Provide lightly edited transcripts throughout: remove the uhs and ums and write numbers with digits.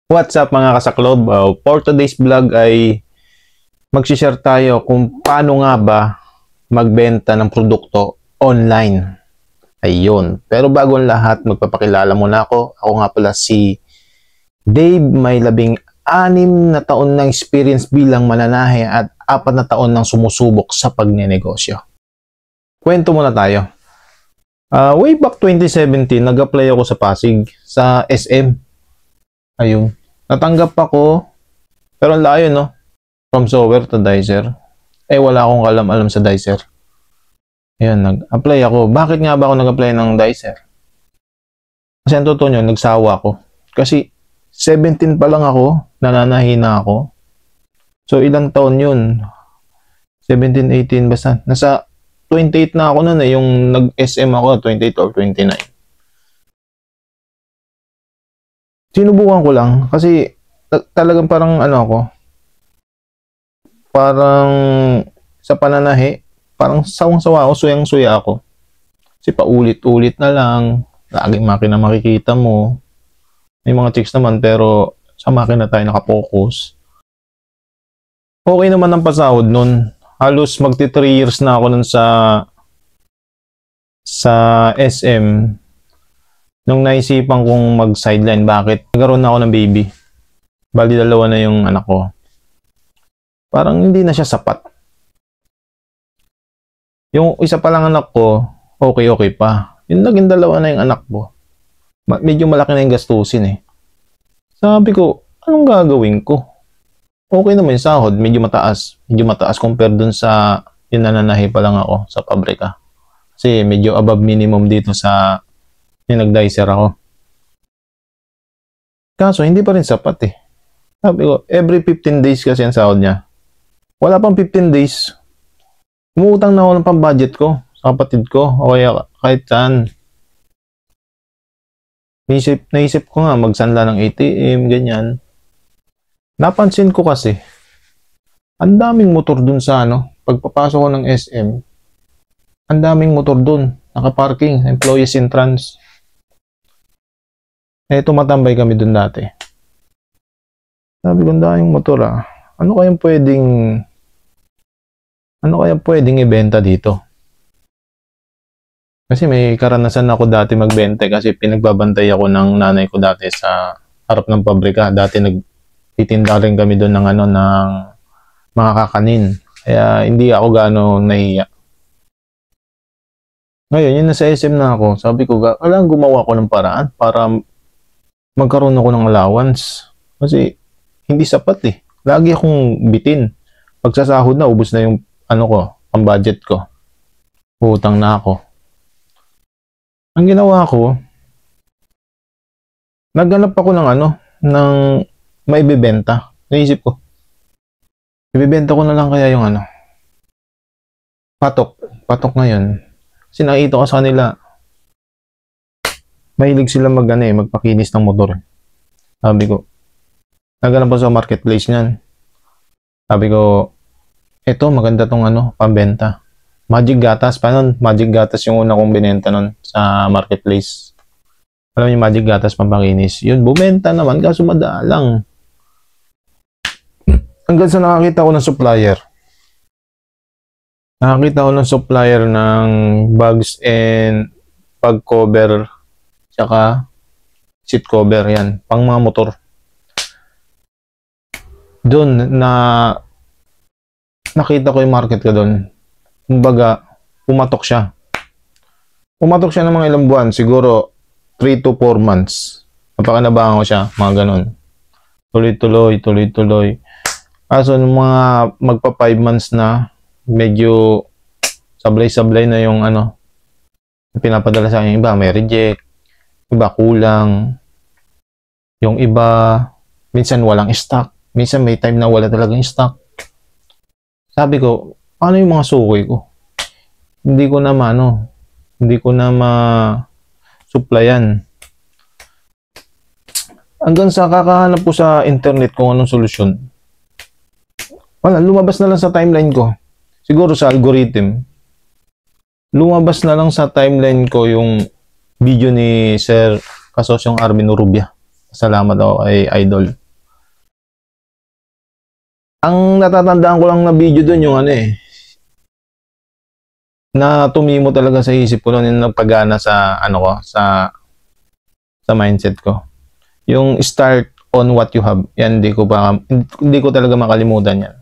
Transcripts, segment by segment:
What's up mga kasaklob? For today's vlog ay mag-share tayo kung paano nga ba magbenta ng produkto online. Ayun. Pero bago ang lahat, magpapakilala muna ako. Ako nga pala si Dave, may 16 na taon ng experience bilang mananahe at 4 na taon ng sumusubok sa pagnenegosyo. Kwento muna tayo. Way back 2017, nag-apply ako sa Pasig, sa SM. Ayun. Natanggap ako, pero ang layo, no? From Sower to Dicer. Wala akong alam sa Dicer. Ayun, nag-apply ako. Bakit nga ba ako nag-apply ng Dicer? Kasi ang totoo nyo, nagsawa ako. Kasi 17 pa lang ako, nananahina ako. So, ilang taon yun? 17, 18, basta. Nasa 28 na ako nun yung nag-SM ako, 28 or 29. Sinubukan ko lang kasi talagang parang parang sa pananahi, parang sawang-sawa ako, suyang-suya ako. Kasi paulit-ulit na lang, laging makina makikita mo. May mga chicks naman pero sa makina tayo nakapokus. Okay naman ang pasahod nun. Halos magti 3 years na ako nun sa SM. Nung naisipan kong mag-sideline, bakit? Nagkaroon na ako ng baby. Bali, 2 na yung anak ko. Parang hindi na siya sapat. Yung isa pa lang anak ko, okay pa. Yung naging 2 na yung anak ko. Medyo malaki na yung gastusin eh. Sabi ko, anong gagawin ko? Okay naman yung sahod, medyo mataas. Medyo mataas compare dun sa yung nananahi pa lang ako sa pabrika. Kasi medyo above minimum dito sa yung nag-dicer ako. Kaso, hindi pa rin sapat eh. Sabi ko, every 15 days kasi ang sahod niya. Wala pang 15 days. Umuutang na ako ng pang-budget ko sa kapatid ko o kaya kahit saan. Naisip ko nga magsanla ng ATM, ganyan. Napansin ko kasi, ang daming motor dun sa pagpapasok ko ng SM. Ang daming motor dun, nakaparking, employees entrance. Tumatambay kami dun dati. Sabi ko, yung motor ano kayang pwedeng ibenta dito? Kasi may karanasan ako dati magbenta kasi pinagbabantay ako ng nanay ko dati sa harap ng pabrika. Dati nagtitinda rin kami doon ng ng mga kakanin. Kaya hindi ako gaano nahiya. Ngayon, yun nasa SM na ako. Sabi ko, alam gumawa ko ng paraan para magkaroon ako ng allowance. Kasi hindi sapat eh. Lagi akong bitin. Pagsasahod na, ubos na yung ang budget ko. Utang na ako. Ang ginawa ko, naghanap ako ng ng maibibenta. Naisip ko, ibibenta ko na lang kaya yung patok ngayon. Kasi nakita ko sa kanila, mahilig sila magpakinis ng motor. Sabi ko, naghanap ako sa marketplace niyan. Sabi ko, eto maganda tong pambenta. Magic Gatas pa nun. Magic Gatas yung una kong binenta nun sa marketplace. Alam niyo, Magic Gatas pampakinis. Yun, bumenta naman kaso madalang. Hanggang sa nakakita ko ng supplier. Nakakita ko ng supplier ng bags and bag cover tsaka seat cover, yan, pang mga motor. Doon nakita ko yung market ko doon. Kumbaga, pumatok siya. Pumatok siya ng mga ilang buwan, siguro 3 to 4 months. Napakanabangan ko siya, mga ganun. Tuloy-tuloy. Kaso nung mga magpa 5 months na, medyo sablay-sablay na yung pinapadala sa akin. Iba may reject, iba kulang, yung iba minsan walang stock, minsan may time na wala talagang stock. Sabi ko, ano yung mga suki ko? Hindi ko na ma-supplyan. Hanggang sa kakahanap ko sa internet kung anong solusyon. Wala, lumabas na lang sa timeline ko. Siguro sa algorithm. Lumabas na lang sa timeline ko yung video ni Sir Kasosyong Armin Urubia. Salamat ako kay Idol. Ang natatandaan ko lang na video doon yung ano na tumimo talaga sa isip ko noon, yung nagpagana sa ano ko, sa mindset ko. Yung start on what you have. Yan, hindi ko talaga makalimutan yan.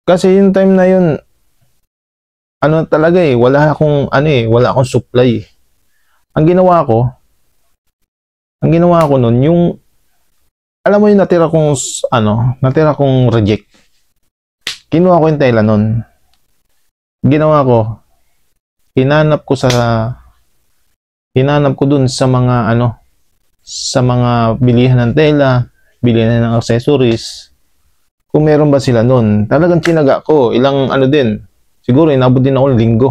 Kasi yung time na yun, ano talaga wala akong supply. Ang ginawa ko noon, yung alam mo yung natira kong reject. Kinuha ko yung tela noon. Ginawa ko, hinanap ko dun sa mga bilihan ng tela, bilihan ng accessories. Kung meron ba sila noon, talagang tinaga ko. Siguro inabot din ako ng linggo.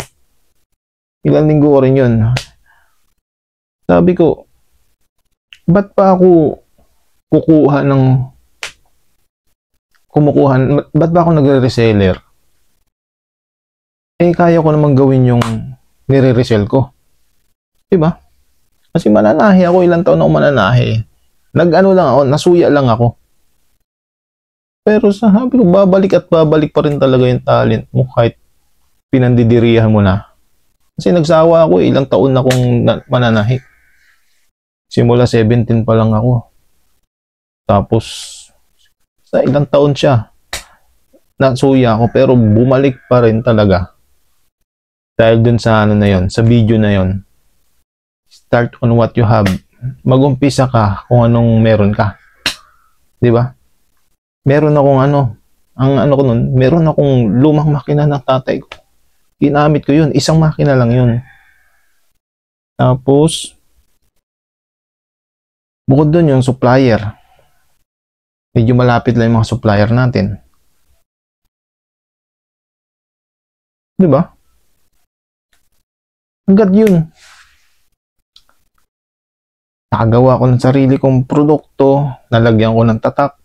Ilang linggo ko rin yun. Sabi ko, ba't pa ako ba't ba ako nagre-reseller? Kaya ko namang gawin yung nire-resell ko. Diba? Kasi mananahi ako, ilang taon ako mananahi. Nasuya lang ako. Pero sabi ko, babalik pa rin talaga yung talent mo kahit pinandidirihan mo na. Kasi nagsawa ako, ilang taon na akong mananahi. Simula 17 pa lang ako. Tapos, sa ilang taon siya, nasuya ako, pero bumalik pa rin talaga. Dahil dun sa sa video na yon. Start on what you have. Mag-umpisa ka kung anong meron ka. Di ba? Meron akong ko nun, meron akong lumang makina ng tatay ko. Ginamit ko yun. Isang makina lang yun. Tapos, bukod dun yung supplier. Medyo malapit lang yung mga supplier natin. Di ba? Hanggat yun. Nakagawa ko ng sarili kong produkto. Nalagyan ko ng tatak.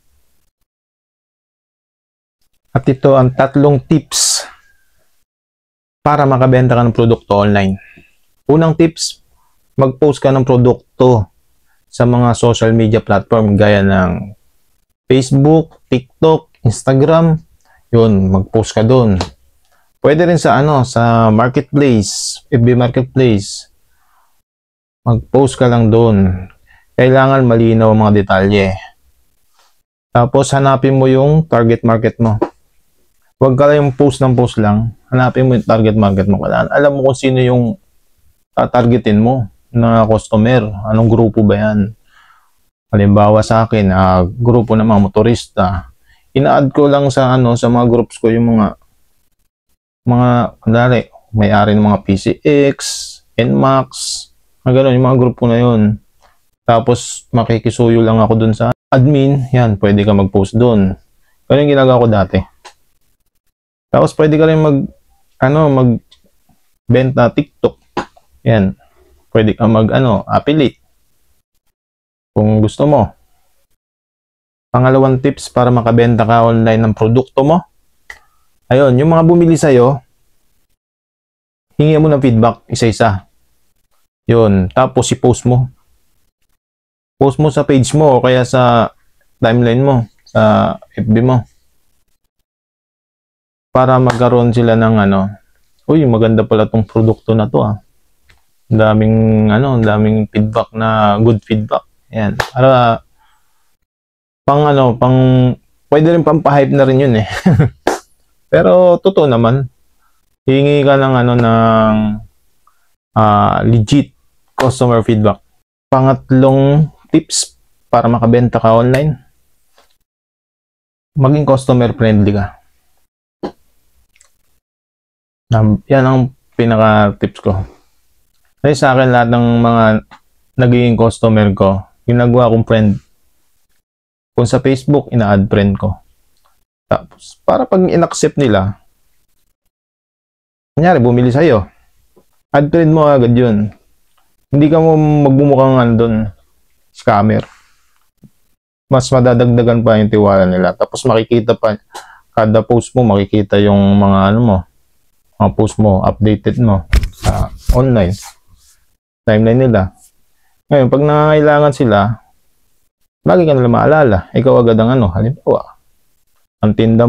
At ito ang 3 tips para makabenta ka ng produkto online. Unang tips, mag-post ka ng produkto sa mga social media platform gaya ng Facebook, TikTok, Instagram. Yun, mag-post ka doon. Pwede rin sa marketplace, FB marketplace. Mag-post ka lang doon. Kailangan malinaw ang mga detalye. Tapos hanapin mo yung target market mo. Huwag ka lang yung post ng post lang. Hanapin mo yung target market mo. Alam mo kung sino yung targetin mo na customer. Anong grupo ba yan? Halimbawa sa akin, grupo ng mga motorista. Ina-add ko lang sa mga groups ko yung may-ari ng mga PCX, NMAX, gano'n, yung mga grupo na yun. Tapos makikisuyo lang ako dun sa admin. Yan, pwede ka mag-post dun. Ganun yung ginagawa ko dati. Tapos pwede ka rin magbenta TikTok. Yan. Pwede ka affiliate. Kung gusto mo. Pangalawang tips para makabenta ka online ng produkto mo. Ayun, yung mga bumili sa'yo, hingi mo ng feedback isa-isa. Yun. Tapos i-post mo. Post mo sa page mo o kaya sa timeline mo, sa FB mo. Para magkaroon sila ng uy, maganda pala tong produkto na to Ang daming feedback na good feedback. Ayan. Para pwede rin pampahype na rin yun Pero totoo naman. Hingi ka ng legit customer feedback. Pangatlong tips para makabenta ka online. Maging customer friendly ka. Yan ang pinaka-tips ko. Kasi sa akin, lahat ng mga nagiging customer ko, ginagawa kong friend. Kung sa Facebook, ina-add friend ko. Tapos, para pag in-accept nila, kunyari, bumili sa'yo, add friend mo agad yun. Hindi ka mo magbumukhang scammer. Mas madadagdagan pa yung tiwala nila. Tapos makikita pa, kada post mo, makikita yung mga mga post mo, updated mo sa online timeline nila. Ngayon, pag nangangailangan sila, lagi ka nila maalala. Ikaw agad ang ano. Halimbawa, ang tinda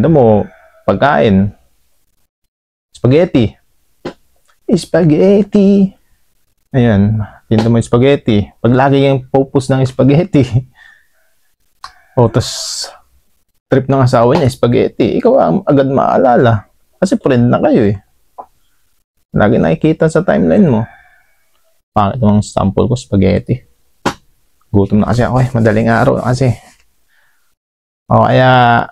mo pagkain. Spaghetti. Spaghetti. Ayan, tinda mo yung spaghetti. Pag lagi kang focus ng spaghetti, o tas trip ng asawa niya, spaghetti, ikaw ang agad maalala. Kasi friend na kayo eh. Lagi nakikita sa timeline mo. Pangit ng sample ko, spaghetti. Gutom na kasi ako eh. Madaling araw kasi. O kaya,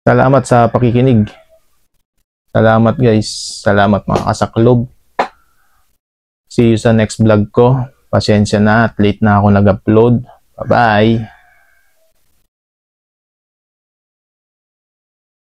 salamat sa pakikinig. Salamat guys. Salamat mga kasaklob. See you sa next vlog ko. Pasensya na at late na ako nag-upload. Bye-bye.